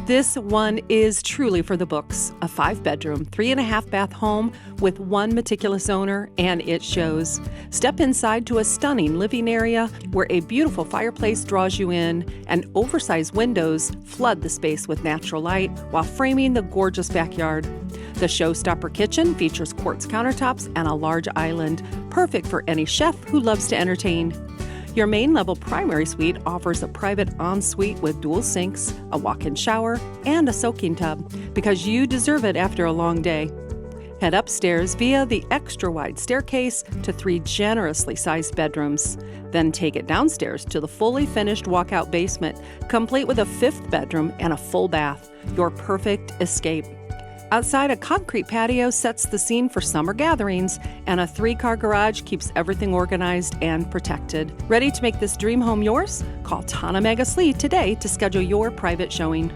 This one is truly for the books. A 5-bedroom, 3.5-bath home with one meticulous owner, and it shows. Step inside to a stunning living area where a beautiful fireplace draws you in, and oversized windows flood the space with natural light while framing the gorgeous backyard. The showstopper kitchen features quartz countertops and a large island, perfect for any chef who loves to entertain. Your main-level primary suite offers a private ensuite with dual sinks, a walk-in shower, and a soaking tub, because you deserve it after a long day. Head upstairs via the extra-wide staircase to 3 generously sized bedrooms. Then take it downstairs to the fully finished walkout basement, complete with a 5th bedroom and a full bath, your perfect escape. Outside, a concrete patio sets the scene for summer gatherings, and a 3-car garage keeps everything organized and protected. Ready to make this dream home yours? Call Tana Megaslee today to schedule your private showing.